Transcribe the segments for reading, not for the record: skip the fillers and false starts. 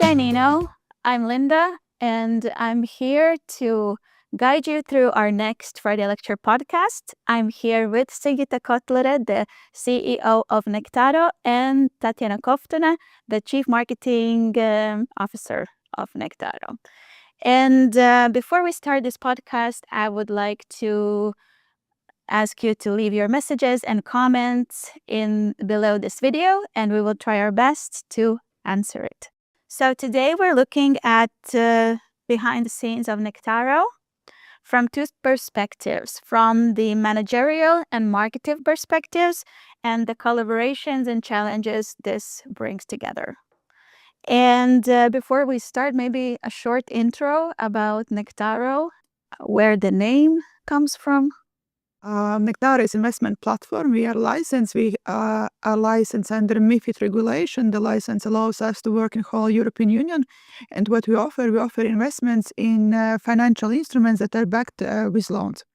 Dyninno. I'm Linda, and I'm here to guide you through our next Friday Lecture podcast. I'm here with Sigita Kotlere, the CEO of Nectaro, and Tatiana Koftuna, the Chief Marketing Officer of Nectaro. And before we start this podcast, I would like to ask you to leave your messages and comments below this video, and we will try our best to answer it. So today we're looking at behind the scenes of Nectaro from two perspectives, from the managerial and marketing perspectives, and the collaborations and challenges this brings together. And before we start, maybe a short intro about Nectaro, where the name comes from. Nectaro is investment platform. We are licensed. We are licensed under MiFID regulation. The license allows us to work in whole European Union. And what we offer investments in financial instruments that are backed with loans.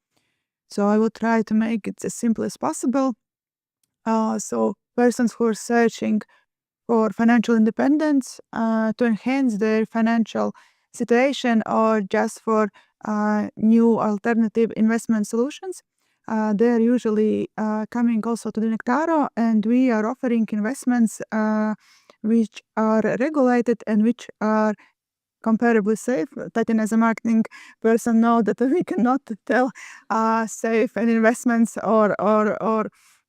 So I will try to make it as simple as possible. So persons who are searching for financial independence to enhance their financial situation or just for new alternative investment solutions, they're usually coming also to the Nectaro, and we are offering investments which are regulated and which are comparably safe. Tatiana, as a marketing person, know that we cannot tell safe and investments or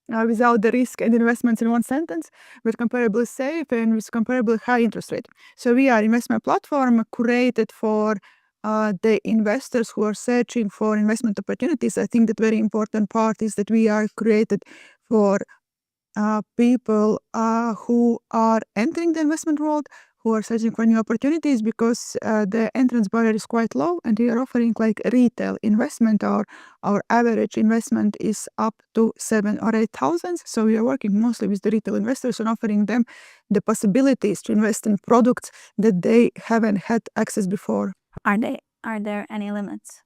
without the risk and investments in one sentence, with comparably safe and with comparably high interest rate. So we are investment platform created for the investors who are searching for investment opportunities. I think that very important part is that we are created for people who are entering the investment world, who are searching for new opportunities, because the entrance barrier is quite low, and we are offering like retail investment. Our average investment is up to 7,000 or 8,000. So we are working mostly with the retail investors and offering them the possibilities to invest in products that they haven't had access before. Are there any limits?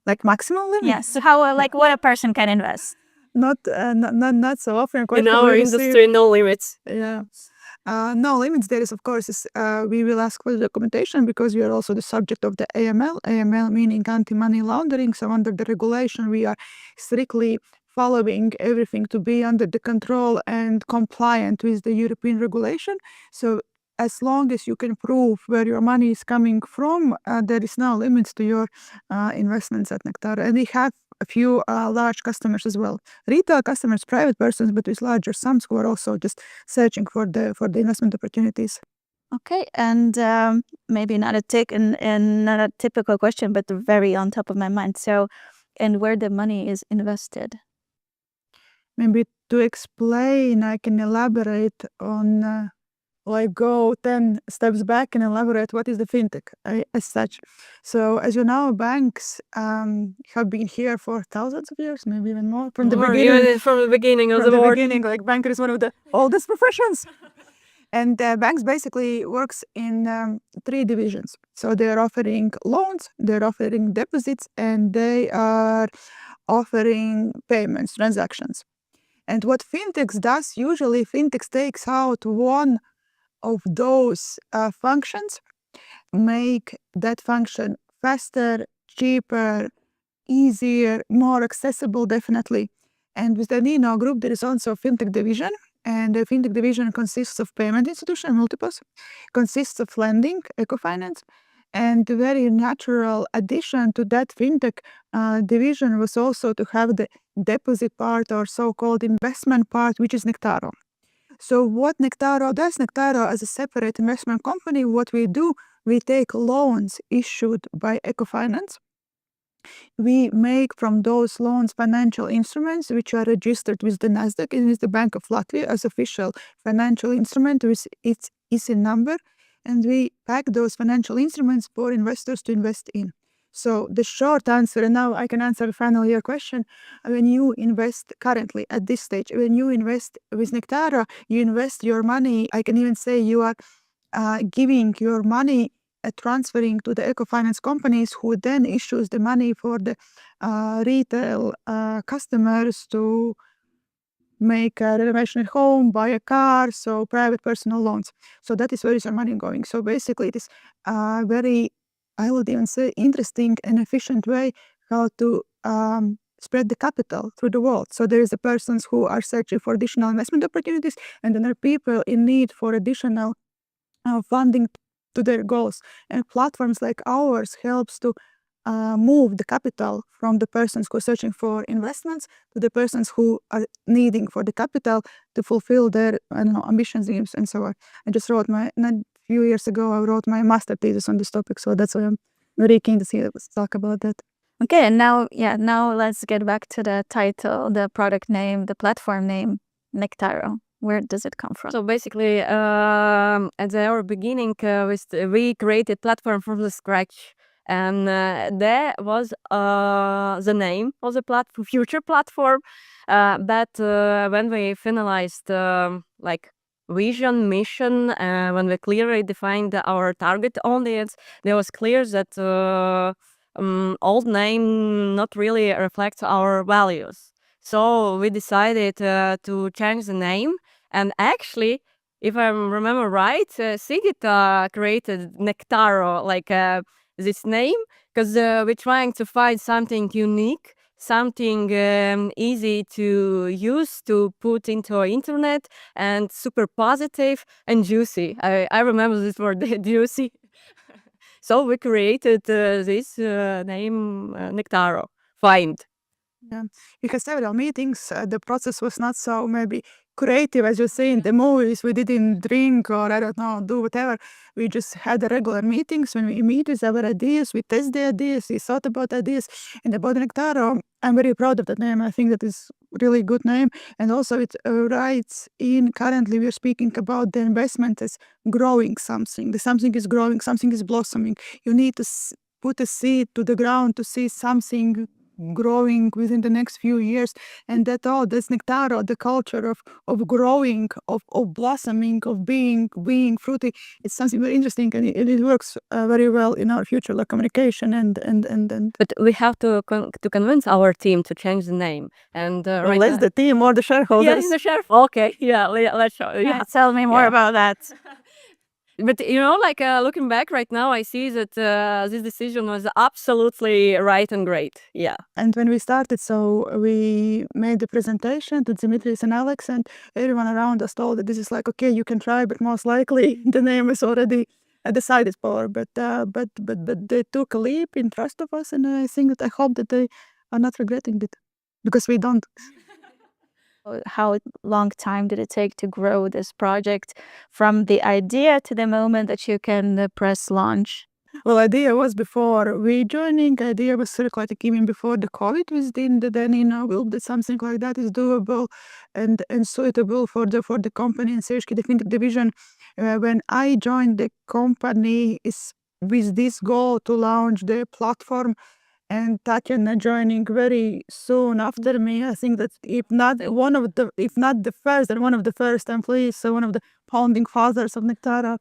Like maximum limit? Yes. So how what a person can invest? Not so often. In our industry, no limits. Yeah. No limits. There is, of course, we will ask for the documentation because we are also the subject of the AML. AML meaning anti-money laundering. So under the regulation, we are strictly following everything to be under the control and compliant with the European regulation. So as long as you can prove where your money is coming from, there is no limits to your investments at Nectaro. And we have a few large customers as well. Retail customers, private persons, but with larger sums who are also just searching for the investment opportunities. Okay, and maybe not not a typical question, but very on top of my mind. So, and where the money is invested? Maybe to explain, I can elaborate on go 10 steps back and elaborate what is the fintech as such. So as you know, banks have been here for thousands of years, maybe even more, from the beginning. Even from the beginning of the world. Beginning, like banker is one of the oldest professions. And banks basically works in 3 divisions. So they're offering loans, they're offering deposits, and they are offering payments, transactions. And what fintechs does, usually fintechs takes out one of those functions, make that function faster, cheaper, easier, more accessible, definitely. And with the Dyninno group, there is also a fintech division, and the fintech division consists of payment institution, multiples, consists of lending, eco-finance, and the very natural addition to that fintech division was also to have the deposit part, or so-called investment part, which is Nectaro. So what Nectaro does, Nectaro as a separate investment company, what we do, we take loans issued by eco-finance. We make from those loans financial instruments which are registered with the Nasdaq and with the Bank of Latvia as official financial instrument with its ISIN number. And we pack those financial instruments for investors to invest in. So the short answer, and now I can answer finally your question, when you invest currently at this stage, when you invest with Nectaro, you invest your money, I can even say you are giving your money, transferring to the eco-finance companies, who then issues the money for the retail customers to make a renovation at home, buy a car, so private personal loans. So that is where is our money going. So basically it is a very, I would even say, interesting and efficient way how to spread the capital through the world. So there is the persons who are searching for additional investment opportunities, and then there are people in need for additional funding to their goals. And platforms like ours helps to move the capital from the persons who are searching for investments to the persons who are needing for the capital to fulfill their, I don't know, ambitions, dreams, and so on. I just wrote not a few years ago, I wrote my master thesis on this topic, so that's why I'm very keen to see us talk about that. Okay, and now let's get back to the title, the product name, the platform name, Nectaro. Where does it come from? So basically, at our beginning, we created platform from the scratch, and there was the name of the future platform. But when we finalized like vision, mission, when we clearly defined our target audience, there was clear that old name not really reflects our values. So we decided to change the name. And actually, if I remember right, Sigita created Nectaro, like this name, because we're trying to find something unique, something easy to use, to put into our internet, and super positive and juicy. I remember this word, juicy. So we created this name, Nectaro. Find. Yeah, we had several meetings. The process was not so maybe creative as you say in the movies. We didn't drink or I don't know, do whatever. We just had the regular meetings when we meet with our ideas. We test the ideas. We thought about ideas. And about Nectaro, I'm very proud of that name. I think that is really good name. And also it writes in currently we're speaking about the investment as growing something. The something is growing, something is blossoming. You need to put a seed to the ground to see something growing within the next few years, and that's Nectaro, the culture of growing, of blossoming, of being fruity. It's something very interesting, and it works very well in our future like communication and But we have to convince our team to change the name. And less the team or the shareholders. Yeah, the sheriff. Okay, yeah, let's show. Yeah, Tell me more Yeah. about that. But like looking back right now, I see that this decision was absolutely right and great. Yeah. And when we started, so we made the presentation to Dimitris and Alex, and everyone around us told that this is like, okay, you can try, but most likely the name is already decided for. But they took a leap in trust of us, and I think that I hope that they are not regretting it, because we don't. How long time did it take to grow this project from the idea to the moment that you can press launch? Well, idea was before we joining. Idea was circulating even before the COVID was in. Then will that something like that is doable and suitable for the company and Sergey, the Fintech division. When I joined the company, is with this goal to launch the platform. And Tatiana joining very soon after me. I think that if not the first, then one of the first employees, so one of the founding fathers of Nectaro.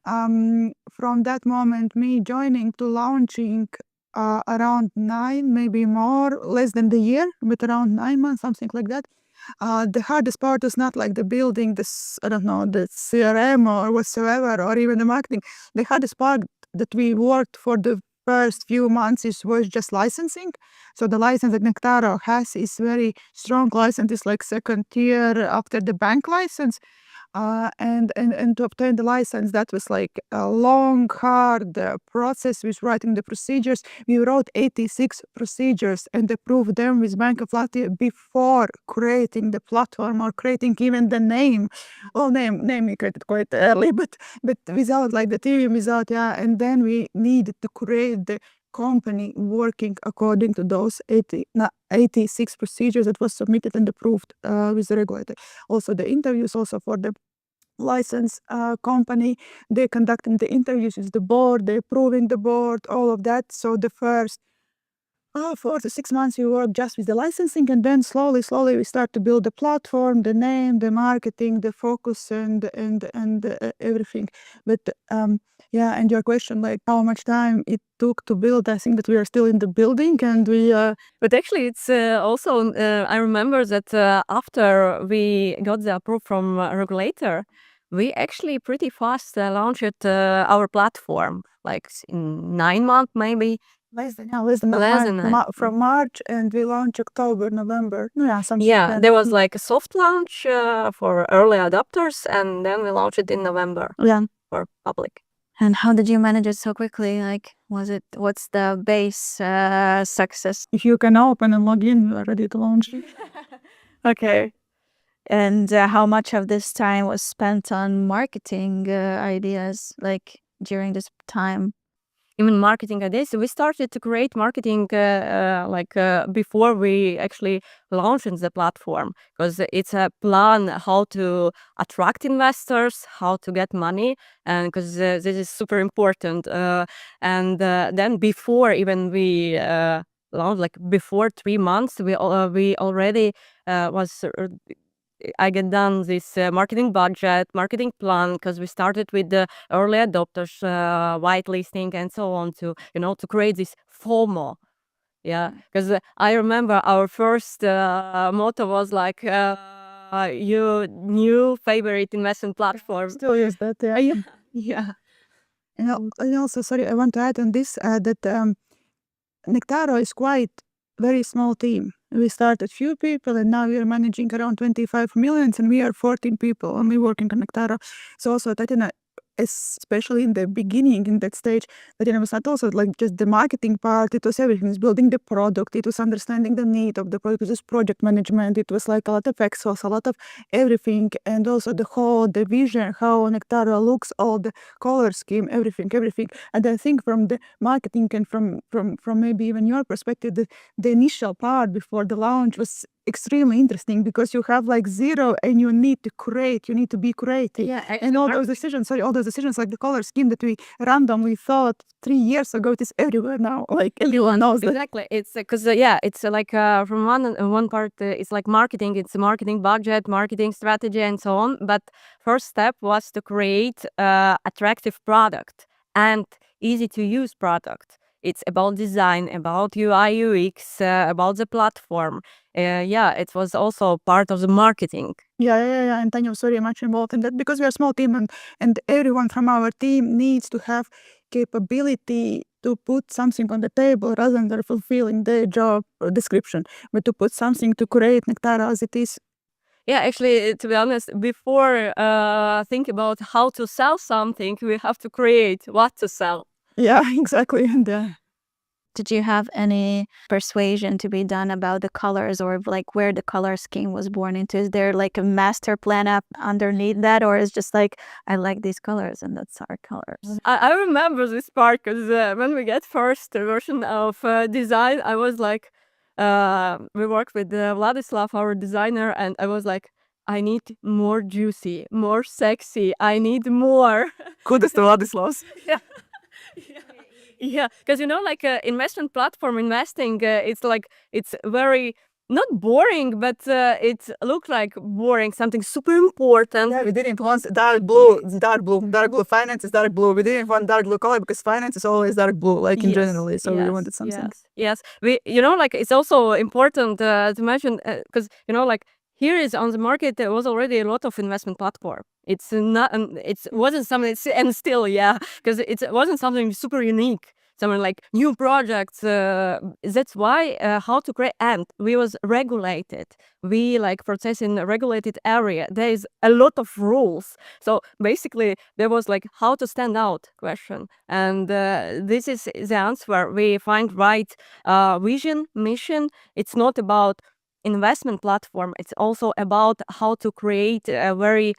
From that moment, me joining to launching around 9, maybe more, less than the year, but around 9 months, something like that. The hardest part is not like the building, this, I don't know, the CRM or whatsoever, or even the marketing. The hardest part that we worked for the first few months was just licensing. So the license that Nectaro has is very strong license. It's like second tier after the bank license. And to obtain the license, that was like a long, hard process with writing the procedures. We wrote 86 procedures and approved them with Bank of Latvia before creating the platform or creating even the name. Well, name we created quite early, but without like the team, without, and then we needed to create the company working according to those 86 procedures that was submitted and approved with the regulator. Also the interviews also for the license company, they conducting the interviews with the board, they approving the board, all of that. So the first 4 to 6 months we work just with the licensing, and then slowly we start to build the platform, the name, the marketing, the focus, and everything. But Yeah, and your question, like how much time it took to build, I think that we are still in the building and we But actually, it's also, I remember that after we got the approval from regulator, we actually pretty fast launched our platform, like in 9 months maybe. less than a Less month than that. from March, and we launched October, November. Yeah, something Yeah, like that. there was like a soft launch for early adopters, and then we launched it in November Yeah. for public. And how did you manage it so quickly? Like, what's the base success? If you can open and log in, you are ready to launch. Okay. And how much of this time was spent on marketing ideas, like during this time? Even marketing ideas. We started to create marketing before we actually launched the platform, because it's a plan how to attract investors, how to get money, and because this is super important. And then before even we launched, like before 3 months, we already I get done this marketing budget, marketing plan, because we started with the early adopters, whitelisting, and so on to to create this FOMO. Yeah, because I remember our first motto was like, "You new favorite investment platform." Still use that, yeah. Yeah. And also, sorry, I want to add on this that Nectaro is quite very small team. We started few people and now we are managing around 25 millions and we are 14 people only working on Nectaro. So also Tatiana, especially in the beginning, in that stage, Tatiana was not also like just the marketing part, it was everything. It was building the product, it was understanding the need of the product, it was project management, it was like a lot of Excels, a lot of everything, and also the vision, how Nectaro looks, all the color scheme, everything. And I think from the marketing and from maybe even your perspective, the initial part before the launch was extremely interesting because you have like zero and you need to be creative. Yeah, And all those decisions like the color scheme that we randomly thought 3 years ago, it is everywhere now. Like everyone knows that. Exactly. It's because it's like from one part, it's like marketing. It's a marketing budget, marketing strategy, and so on. But first step was to create attractive product and easy to use product. It's about design, about UI UX, about the platform. Yeah, it was also part of the marketing. Yeah. And Tanya was very much involved in that because we are a small team and everyone from our team needs to have capability to put something on the table rather than fulfilling their job description, but to put something to create Nectaro as it is. Yeah, actually, to be honest, before think about how to sell something, we have to create what to sell. Yeah, exactly. And Did you have any persuasion to be done about the colors, or like where the color scheme was born into? Is there like a master plan up underneath that, or is just like, I like these colors and that's our colors? I remember this part because when we get first version of design, I was like, we worked with Vladislav, our designer, and I was like, I need more juicy, more sexy. I need more. kudos to Ladislavs. Yeah. Yeah, because like investment platform investing, it's like it's very not boring, but it looked like boring, something super important. Yeah, we didn't want dark blue. Finance is dark blue. We didn't want dark blue color because finance is always dark blue, like in generally. So we wanted something. Yes. We, like it's also important to mention because like here is on the market there was already a lot of investment platform. It's not, it wasn't something, and still, yeah, because it wasn't something super unique. Something like new projects. That's why how to create, and we was regulated. We like process in a regulated area. There is a lot of rules. So basically, there was like how to stand out question, and this is the answer. We find right vision, mission. It's not about investment platform. It's also about how to create a very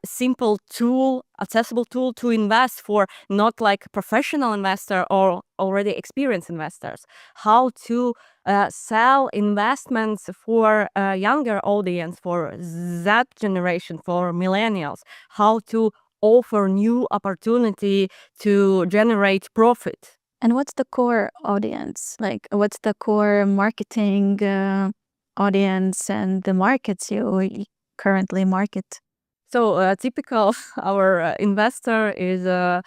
simple tool, accessible tool to invest for not like professional investor or already experienced investors. How to sell investments for a younger audience, for that generation, for millennials. How to offer new opportunity to generate profit. And what's the core audience? Like, what's the core marketing audience and the markets you currently market? So typical our investor is a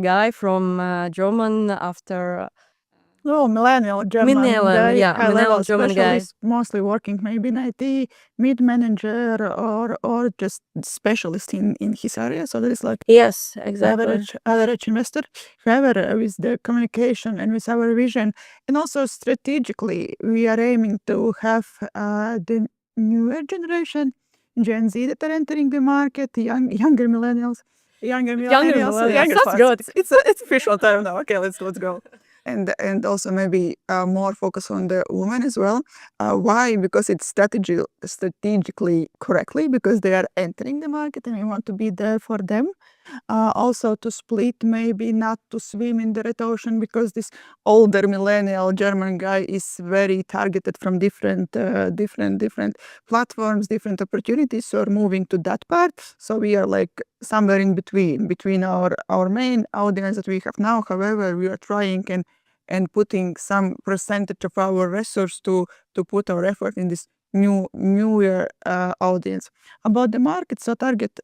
guy from German after No, millennial German millennial, guy, yeah, millennial high-level German guy. specialist, mostly working maybe in IT, mid-manager or just specialist in his area. So there is like Yes, exactly. average investor. However, with the communication and with our vision, and also strategically, we are aiming to have the newer generation, Gen Z, that are entering the market, younger millennials. Younger millennials, younger that's for us. good. It's official term now. Okay, let's go. And also maybe more focus on the women as well. Why? Because it's strategically correctly, because they are entering the market and we want to be there for them. Also to split, maybe not to swim in the red ocean, because this older millennial German guy is very targeted from different platforms, different opportunities, so moving to that part. So we are like somewhere in between our main audience that we have now. However, we are trying and putting some percentage of our resource to put our effort in this newer audience. About the market, so target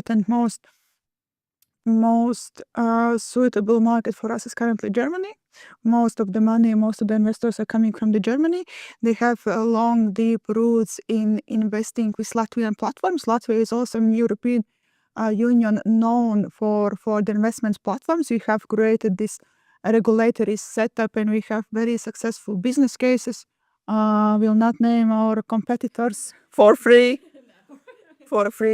and most suitable market for us is currently Germany. Most of the money, most of the investors are coming from the Germany. They have long, deep roots in investing with Latvian platforms. Latvia is also in European Union known for the investments platforms. We have created this regulatory setup and we have very successful business cases. We'll not name our competitors for free.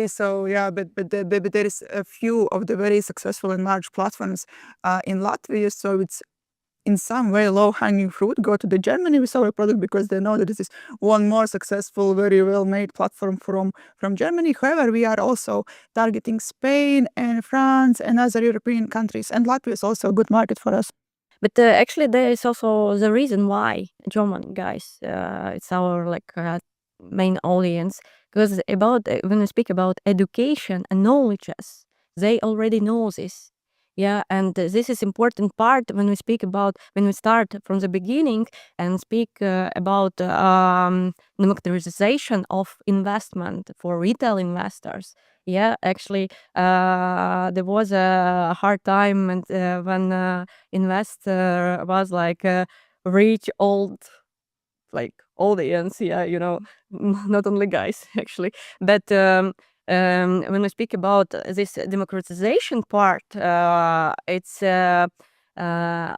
So yeah, but there is a few of the very successful and large platforms in Latvia. So it's in some way low-hanging fruit. Go to the Germany with our product because they know that this is one more successful, very well-made platform from Germany. However, we are also targeting Spain and France and other European countries, and Latvia is also a good market for us. But actually, there is also the reason why German guys. It's our main audience, because about when we speak about education and knowledges, they already know this. Yeah, and this is important part when we speak about when we start from the beginning and speak about democratization of investment for retail investors. Yeah, actually, there was a hard time and when investor was like rich old audience, yeah, not only guys actually, but when we speak about this democratization part, it's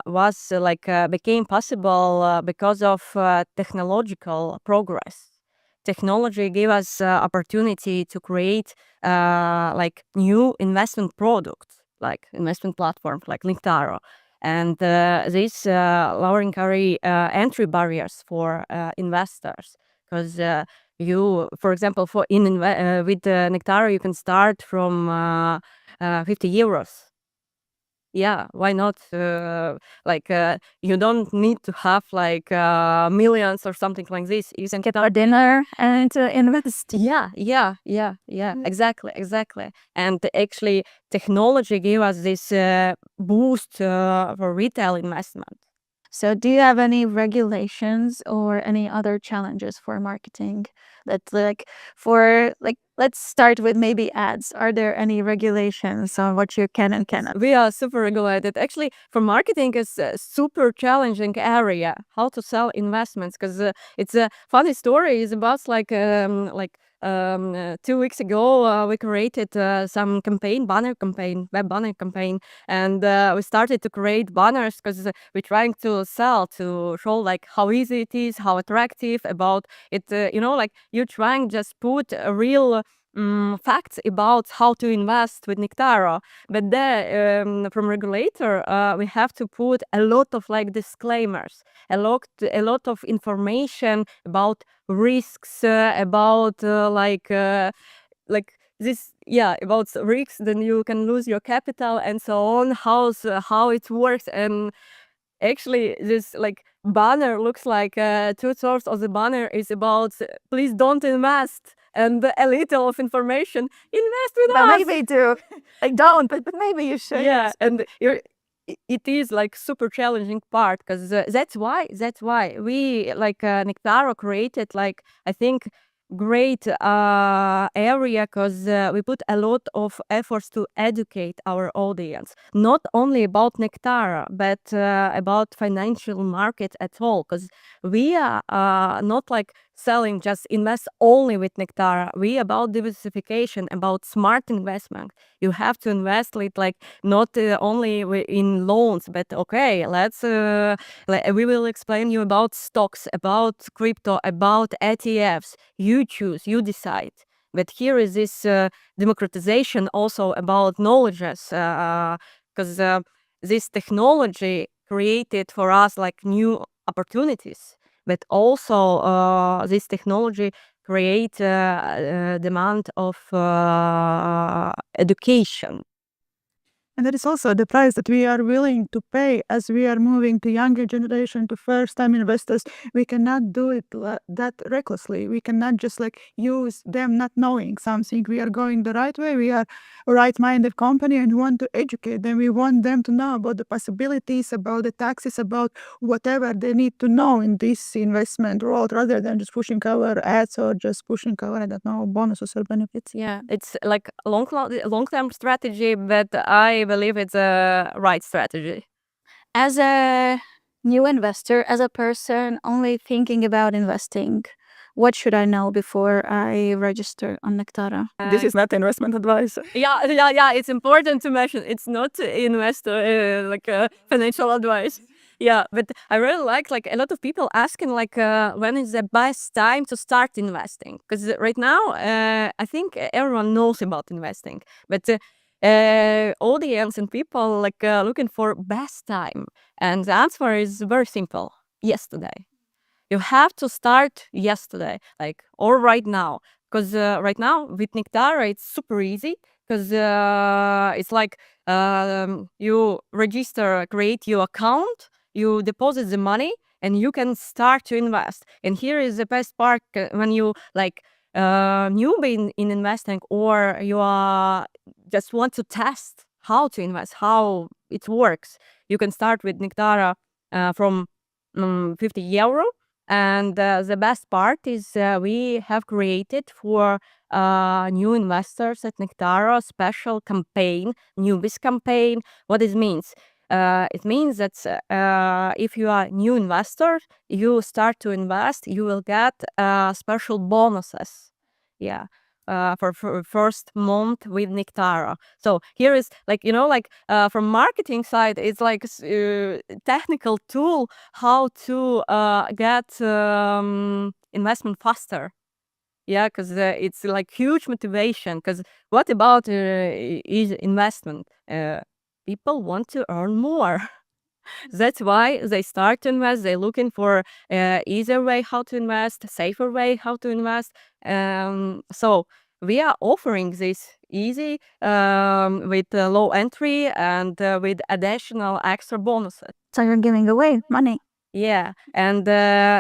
was became possible because of technological progress. Technology gave us opportunity to create new investment products, like investment platforms like Nectaro. And this lowering entry barriers for investors, because for example, with Nectaro, you can start from 50 euros. Yeah, why not? You don't need to have millions or something like this. You can Get our dinner and invest. yeah, exactly. And actually, technology gave us this boost for retail investment. So, do you have any regulations or any other challenges for marketing that, let's start with maybe ads. Are there any regulations on what you can and cannot? We are super regulated. Actually, for marketing, it's a super challenging area how to sell investments, because it's a funny story. Is about 2 weeks ago, we created some web banner campaign, and we started to create banners because we're trying to sell, to show how easy it is, how attractive about it. You're trying just put a real facts about how to invest with Nectaro. But there, from regulator, we have to put a lot of disclaimers, a lot of information about risks, about this, yeah, about risks. Then you can lose your capital and so on. How it works. And actually, this banner looks like 2/3 of the banner is about please don't invest, and a little of information invest with But us. maybe do. Don't, but maybe you should. Yeah, and it is super challenging part, because that's why we Nectaro created I think great area because we put a lot of efforts to educate our audience, not only about Nectara, but about financial market at all. Because we are not like selling just invest only with Nectara. We about diversification, about smart investment. You have to invest it like not only in loans, but okay, let's we will explain you about stocks, about crypto, about ETFs. You choose, you decide. But here is this democratization also about knowledges, because this technology created for us like new opportunities, but also this technology create demand of education. And that is also the price that we are willing to pay as we are moving to younger generation, to first-time investors. We cannot do it that recklessly. We cannot just like use them not knowing something. We are going the right way. We are a right-minded company and we want to educate them. We want them to know about the possibilities, about the taxes, about whatever they need to know in this investment world, rather than just pushing our ads or just pushing our, I don't know, bonuses or benefits. Yeah, it's like a long-term strategy, but I believe it's a right strategy. As a new investor, as a person only thinking about investing, what should I know before I register on Nectara? This is not investment advice. Yeah. It's important to mention it's not investor like financial advice. Yeah, but I really like a lot of people asking like when is the best time to start investing? Because right now I think everyone knows about investing, but audience and people like looking for best time, and the answer is very simple: yesterday. You have to start yesterday, like, or right now. Because right now with Nectara, it's super easy. Because it's like you register, create your account, you deposit the money, and you can start to invest. And here is the best part when you like newbie in investing, or you are just want to test how to invest, how it works. You can start with Nectara from 50 euro. And the best part is we have created for new investors at Nectara a special campaign, newbies campaign. What it means? It means that if you are a new investor, you start to invest, you will get special bonuses. Yeah. For first month with Nectara. So here is like, like from marketing side, it's like technical tool how to get investment faster. Yeah, because it's like huge motivation. Because what about is investment? People want to earn more. That's why they start to invest. They're looking for easier way how to invest, safer way how to invest. So we are offering this easy with low entry and with additional extra bonuses. So you're giving away money. Yeah, and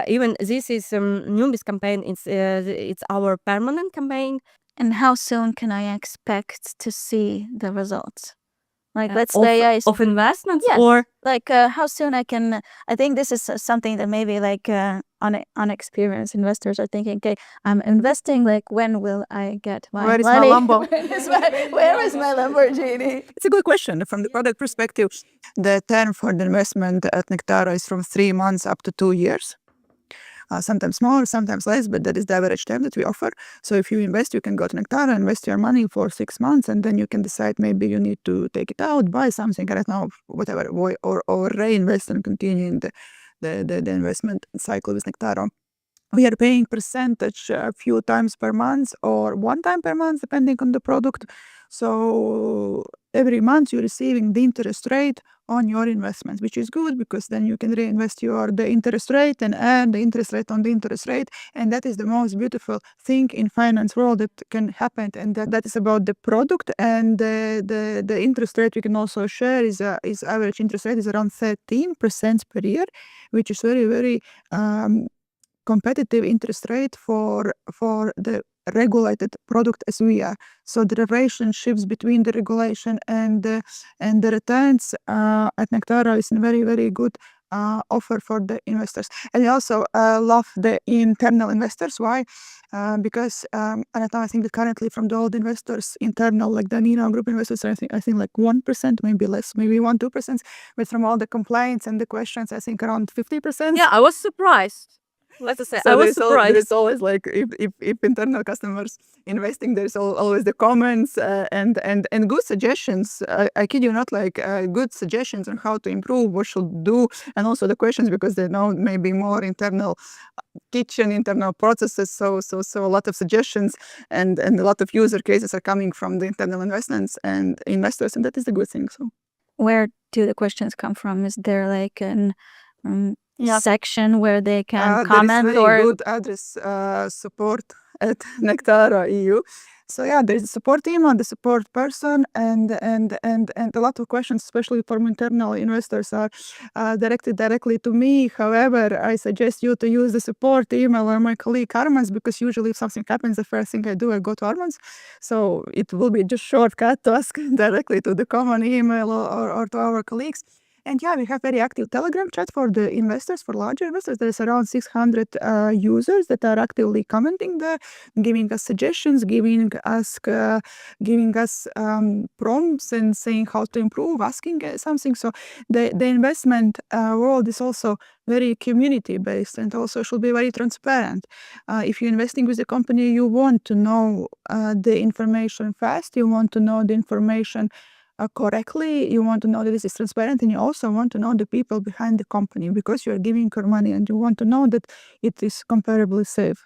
even this is newbies campaign. It's our permanent campaign. And how soon can I expect to see the results? Like, let's of, say of investments, yes, or like how soon I can. I think this is something that maybe like unexperienced investors are thinking. Okay, I'm investing. Like, when will I get my Where is money? my Lambo? Where is my Lamborghini? It's a good question. From the product perspective, the term for the investment at Nectara is from 3 months up to 2 years. Sometimes more, sometimes less, but that is the average time that we offer. So if you invest, you can go to Nectara, invest your money for 6 months, and then you can decide maybe you need to take it out, buy something, I don't know, whatever, or reinvest and continue in the investment cycle with Nectara. We are paying percentage a few times per month or one time per month, depending on the product. So every month you're receiving the interest rate on your investments, which is good because then you can reinvest the interest rate and add the interest rate on the interest rate. And that is the most beautiful thing in finance world that can happen. And that is about the product. And the interest rate we can also share is average interest rate is around 13% per year, which is very, very competitive interest rate for the regulated product as we are. So the relationships between the regulation and the returns at Nectara is very, very good offer for the investors. And we also love the internal investors. Why? Because I don't know, I think that currently from the old investors, internal, like the Dyninno group investors, I think like 1%, maybe less, maybe 1-2%. But from all the complaints and the questions, I think around 50%. Yeah, I was surprised. Let's say So I was there surprised. is always like if internal customers investing, there's always the comments and good suggestions. I kid you not, like good suggestions on how to improve, what should do, and also the questions, because they know maybe more internal kitchen, internal processes. So a lot of suggestions and a lot of user cases are coming from the internal investments and investors, and that is the good thing. So Where do the questions come from? Is there like an Yeah. section where they can there comment is very or good address support at Nectaro EU. So yeah, there's a support team and the support person, and a lot of questions, especially from internal investors, are directed directly to me. However, I suggest you to use the support email or my colleague Arman's, because usually if something happens, the first thing I do, I go to Arman's. So it will be just shortcut to ask directly to the common email or to our colleagues. And yeah, we have very active Telegram chat for the investors, for larger investors. There's around 600 users that are actively commenting there, giving us suggestions, giving us prompts and saying how to improve, asking something. So the investment world is also very community based and also should be very transparent. If you're investing with a company, you want to know the information fast. You want to know the information correctly. You want to know that this is transparent, and you also want to know the people behind the company, because you're giving your money and you want to know that it is comparably safe.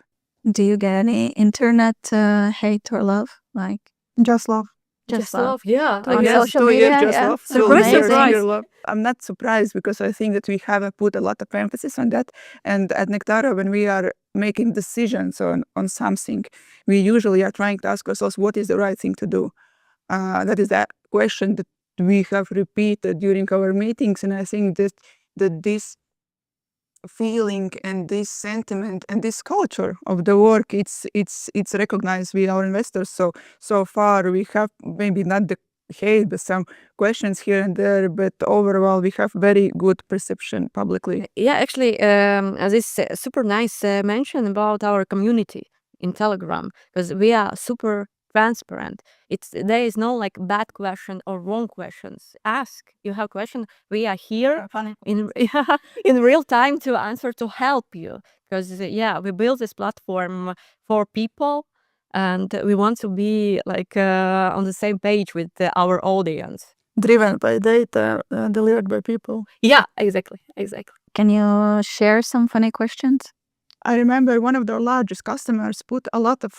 do you get any internet hate or love? Like Just love. Just love, yeah. On I guess. social 2 years, media, just yeah. love. It's 2 years, amazing. pure love. I'm not surprised, because I think that we have put a lot of emphasis on that. And at Nectaro, when we are making decisions on something, we usually are trying to ask ourselves, what is the right thing to do? That is that question that we have repeated during our meetings, and I think that this feeling and this sentiment and this culture of the work, it's recognized with our investors. So far we have maybe not the hate, but some questions here and there, but overall we have very good perception publicly. Yeah, actually, this super nice mention about our community in Telegram, because we are super transparent. There is no like bad question or wrong questions. Ask, you have question, we are here in in real time to answer, to help you, because we build this platform for people, and we want to be like on the same page with our audience. Driven by data, delivered by people. Yeah, exactly. Can you share some funny questions? I remember one of their largest customers put a lot of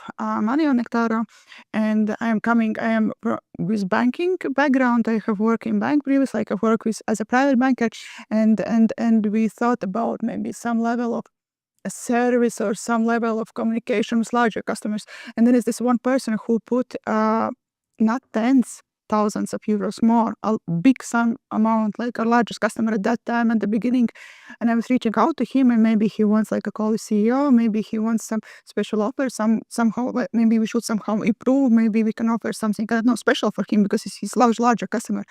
money on Nectaro, and I am with banking background. I have worked in bank previously, like I work with as a private banker, and we thought about maybe some level of a service or some level of communication with larger customers. And then is this one person who put not tens, thousands of euros more, a big sum amount, like our largest customer at that time at the beginning. And I was reaching out to him, and maybe he wants like a call with CEO, maybe he wants some special offer, somehow, maybe we should somehow improve, maybe we can offer something, I don't know, special for him, because he's larger customer.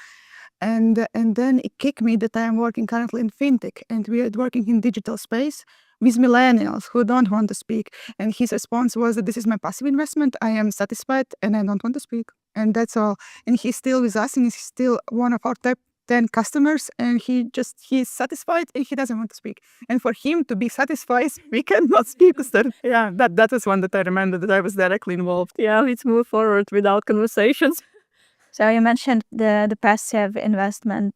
And then it kicked me that I am working currently in Fintech, and we are working in digital space with millennials who don't want to speak. And his response was that this is my passive investment. I am satisfied and I don't want to speak. And that's all. And he's still with us, and he's still one of our top 10 customers, and he's satisfied and he doesn't want to speak. And for him to be satisfied, we cannot speak. Yeah, that was one that I remember that I was directly involved. Yeah, let's move forward without conversations. So you mentioned the passive investment.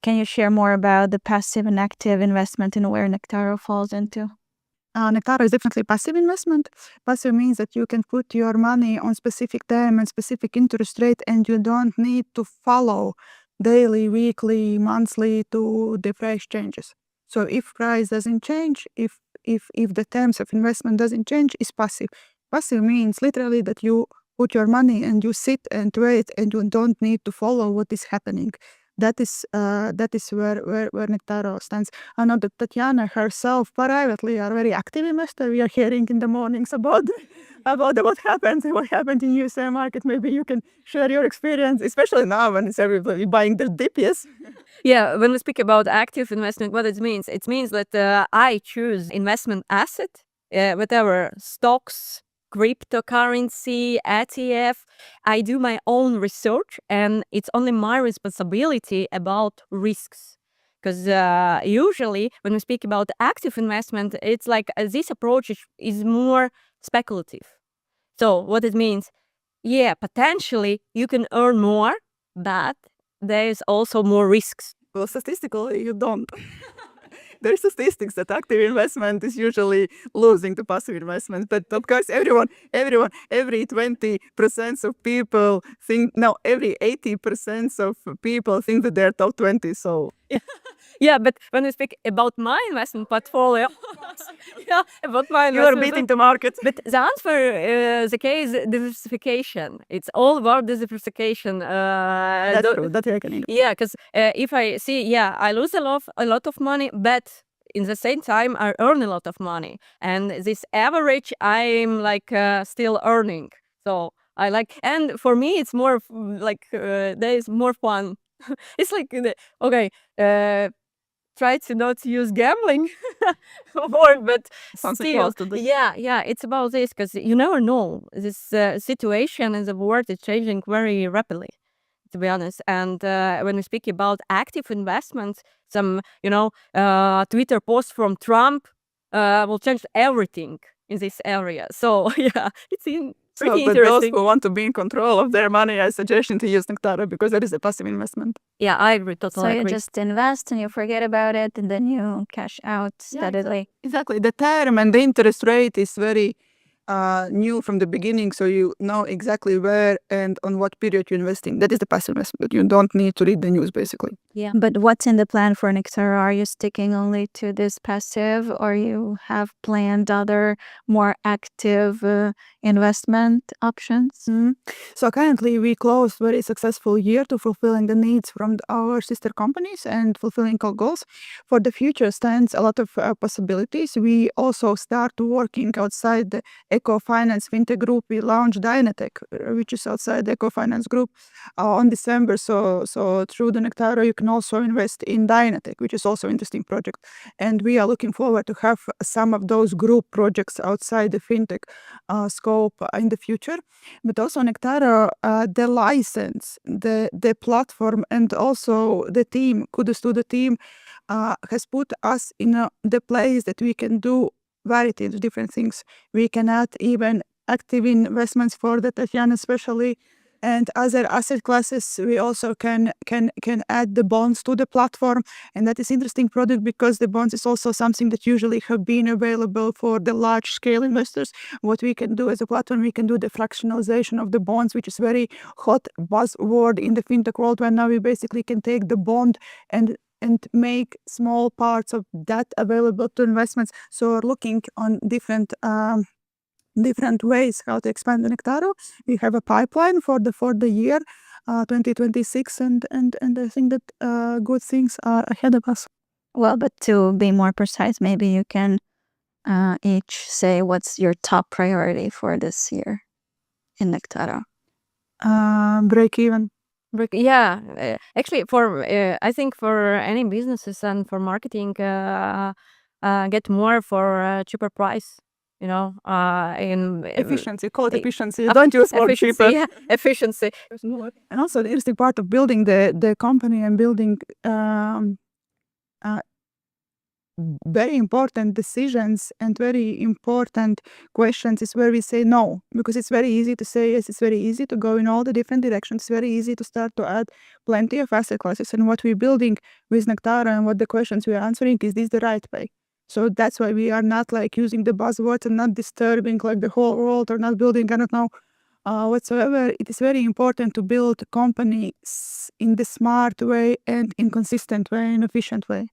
Can you share more about the passive and active investment and where Nectaro falls into? Nectaro is definitely passive investment. Passive means that you can put your money on specific time and specific interest rate, and you don't need to follow daily, weekly, monthly to the price changes. So if price doesn't change, if the terms of investment doesn't change, it's passive. Passive means literally that you put your money and you sit and wait, and you don't need to follow what is happening that is where Nectaro stands. I know that Tatiana herself privately are very active investor. We are hearing in the mornings about what happened in USA market. Maybe you can share your experience, especially now when it's everybody buying the dip. Yes. Yeah, when we speak about active investment, what it means that I choose investment asset, whatever stocks, cryptocurrency, ETF. I do my own research, and it's only my responsibility about risks. Because usually, when we speak about active investment, it's like this approach is more speculative. So what it means, yeah, potentially you can earn more, but there's also more risks. Well, statistically, you don't. There are statistics that active investment is usually losing to passive investment. But of course, every 20% of people think, no, every 80% of people think that they're top 20. So Yeah, but when we speak about my investment portfolio, yeah, about my you are investment, beating the market. but the answer, the case, diversification. It's all about diversification. That's true. That's reckoning. Yeah, because if I see, yeah, I lose a lot of money, but in the same time, I earn a lot of money, and this average, I'm like still earning. So I like, and for me, it's more like there is more fun. It's like okay, try to not use gambling word, but Sounds like still, close to this. yeah, it's about this because you never know. This situation in the world is changing very rapidly, to be honest. And when we speak about active investments, some Twitter post from Trump will change everything in this area. So yeah, it's pretty But those interesting. who want to be in control of their money, I suggest to use Nectaro because that is a passive investment. Yeah, I agree, So totally you agree. just invest and you forget about it, and then you cash out steadily. Exactly. The term and the interest rate is very new from the beginning, so you know exactly where and on what period you invest in. That is the passive investment. You don't need to read the news, basically. Yeah. But what's in the plan for Nectaro? Are you sticking only to this passive, or you have planned other more active investment options? So currently we closed very successful year to fulfilling the needs from our sister companies and fulfilling our goals. For the future stands a lot of possibilities. We also start working outside the Eco Finance Fintech group. We launched Dyninno, which is outside the Eco Finance group on December. So through the Nectaro, you can also invest in Dyninno, which is also an interesting project. And we are looking forward to have some of those group projects outside the fintech scope in the future. But also Nectaro, the license, the platform, and also the team, kudos to the team, has put us in the place that we can do variety of different things. We can add even active investments for the Tatiana especially, and other asset classes. We also can add the bonds to the platform, and that is interesting product because the bonds is also something that usually have been available for the large scale investors. What we can do as a platform, we can do the fractionalization of the bonds, which is very hot buzzword in the fintech world, where now we basically can take the bond and make small parts of that available to investments. So we're looking on different ways how to expand the Nectaro. We have a pipeline for the year 2026, and I think that good things are ahead of us. Well, but to be more precise, maybe you can each say what's your top priority for this year in Nectaro. Break even. Yeah, actually, for I think for any businesses and for marketing, get more for a cheaper price. In Efficiency, call it e- efficiency. Don't use more efficiency. cheaper. Yeah, efficiency. And also the interesting part of building the company and building very important decisions and very important questions is where we say no, because it's very easy to say yes, it's very easy to go in all the different directions, it's very easy to start to add plenty of asset classes. And what we're building with Nectaro and what the questions we are answering, is this the right way? So that's why we are not like using the buzzwords and not disturbing like the whole world, or not building, I don't know, whatsoever. It is very important to build companies in the smart way and in consistent way and efficient way.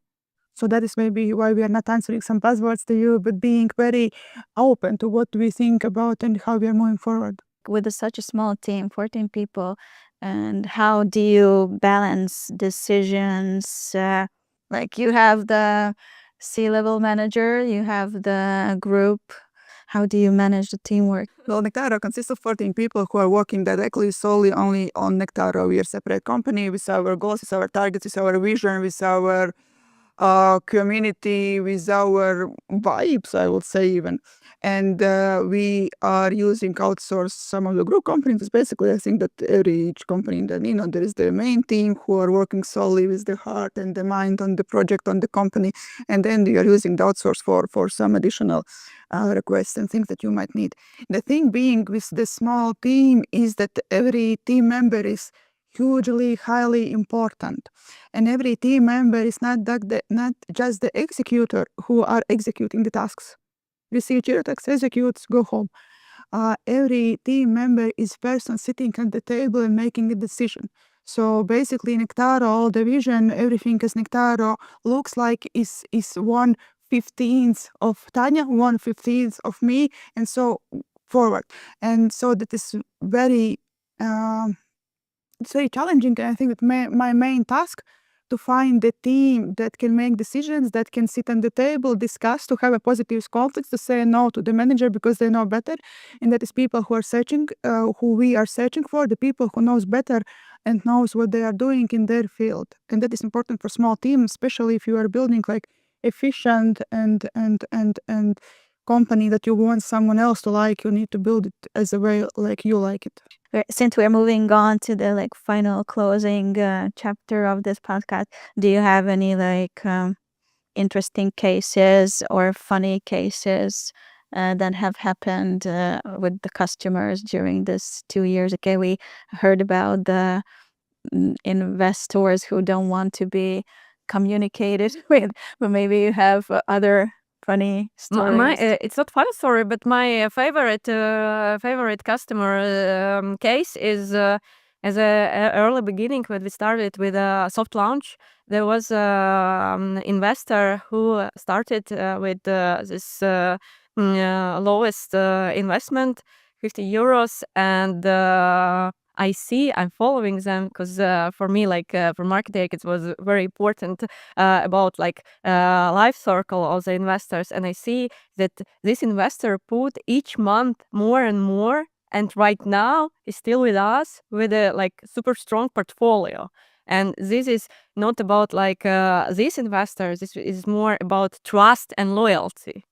So that is maybe why we are not answering some buzzwords to you, but being very open to what we think about and how we are moving forward. with such a small team, 14 people, and how do you balance decisions? Like you have the C-level manager, you have the group. How do you manage the teamwork? Well, Nectaro consists of 14 people who are working directly solely only on Nectaro. We are a separate company with our goals, with our targets, with our vision, with our community, with our vibes, I would say even. And we are using outsource some of the group companies. Basically, I think that each company in Dyninno, there is the main team who are working solely with the heart and the mind on the project, on the company. And then we are using the outsource for some additional requests and things that you might need. The thing being with the small team is that every team member is hugely, highly important. And every team member is not just the executor who are executing the tasks. Receive Jira tasks, executes, go home. Every team member is person sitting at the table and making a decision. So basically, Nectaro, the vision, everything as Nectaro looks like is 1/15 of Tanya, 1/15 of me, and so forward. And so that is very it's very challenging. And I think that my main task to find the team that can make decisions, that can sit on the table, discuss, to have a positive conflict, to say no to the manager because they know better. And that is people who are searching, who we are searching for, the people who knows better and knows what they are doing in their field. And that is important for small teams, especially if you are building like efficient and company that you want someone else to like. You need to build it as a way like you like it. Since we're moving on to the like final closing chapter of this podcast, do you have any like interesting cases or funny cases that have happened with the customers during this 2 years? Okay, we heard about the investors who don't want to be communicated with, but maybe you have other funny stories. It's not funny story, but my favorite customer case is as a early beginning when we started with a soft launch. There was an investor who started with this lowest investment, 50 euros, and I'm following them because for me, like for marketing, it was very important about like life circle of the investors. And I see that this investor put each month more and more, and right now is still with us with a like super strong portfolio. And this is not about like these investors. This is more about trust and loyalty.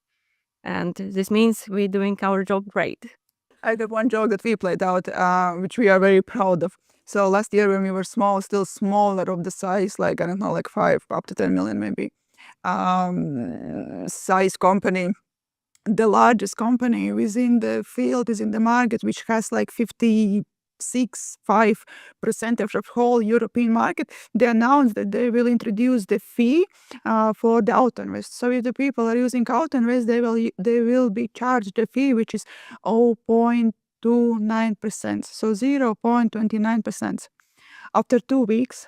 And this means we're doing our job great. I have one joke that we played out, which we are very proud of. So last year when we were small, still smaller of the size, like, I don't know, like 5 up to 10 million maybe, size company, the largest company within the field is in the market, which has like 5% of the whole European market. They announced that they will introduce the fee for the auto invest. So if the people are using auto invest, they will be charged a fee which is 0.29%, so 0.29%. After 2 weeks,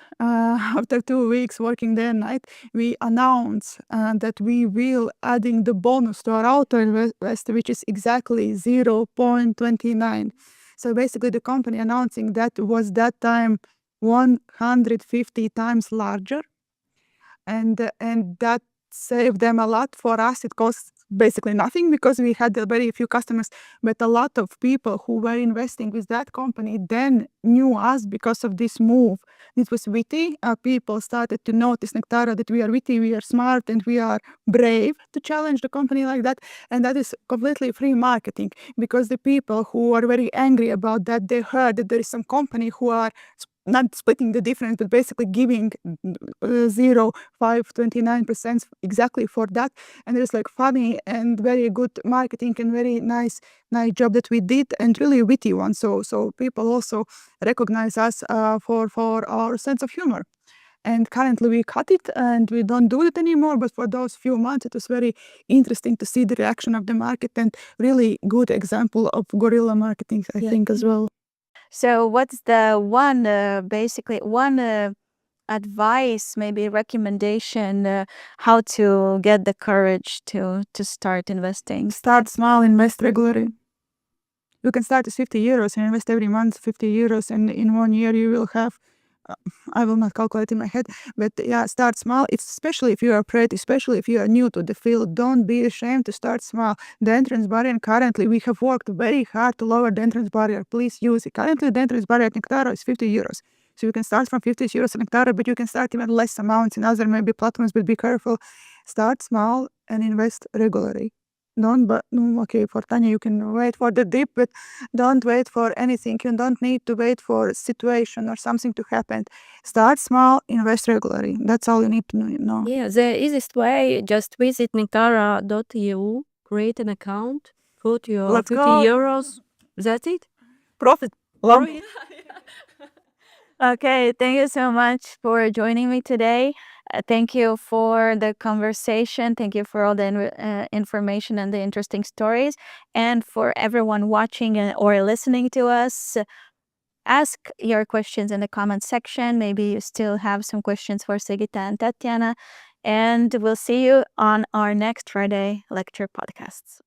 working day and night, we announced that we will adding the bonus to our auto invest, which is exactly 0.29. So basically, the company announcing that was that time 150 times larger, and that saved them a lot. For us, it costs basically nothing because we had very few customers, but a lot of people who were investing with that company then knew us because of this move. It was witty. People started to notice Nectaro that we are witty, we are smart, and we are brave to challenge the company like that. And that is completely free marketing, because the people who are very angry about that, they heard that there is some company who are not splitting the difference, but basically giving 0.529% exactly for that. And it's like funny and very good marketing and very nice job that we did, and really witty one. So people also recognize us for our sense of humor. And currently we cut it and we don't do it anymore. But for those few months, it was very interesting to see the reaction of the market, and really good example of guerrilla marketing, I think, as well. So what's the one, basically one advice, maybe recommendation, how to get the courage to start investing? Start small, invest regularly. You can start with 50 euros and invest every month 50 euros, and in 1 year you will have, I will not calculate in my head, but yeah, start small. It's especially if you are afraid, especially if you are new to the field, don't be ashamed to start small. The entrance barrier currently, we have worked very hard to lower the entrance barrier. Please use it. Currently, the entrance barrier at Nectaro is 50 euros. So you can start from 50 euros at Nectaro, but you can start even less amounts in other maybe platforms, but be careful. Start small and invest regularly. Okay, for Tanya, you can wait for the dip, but don't wait for anything. You don't need to wait for a situation or something to happen. Start small, invest regularly. That's all you need to know. Yeah, the easiest way, just visit nectaro.eu, create an account, put your Let's 50 go. euros. That's it. Profit. Love. Okay, thank you so much for joining me today. Thank you for the conversation. Thank you for all the information and the interesting stories. And for everyone watching or listening to us, ask your questions in the comment section. Maybe you still have some questions for Sigita and Tatiana. And we'll see you on our next Friday lecture podcasts.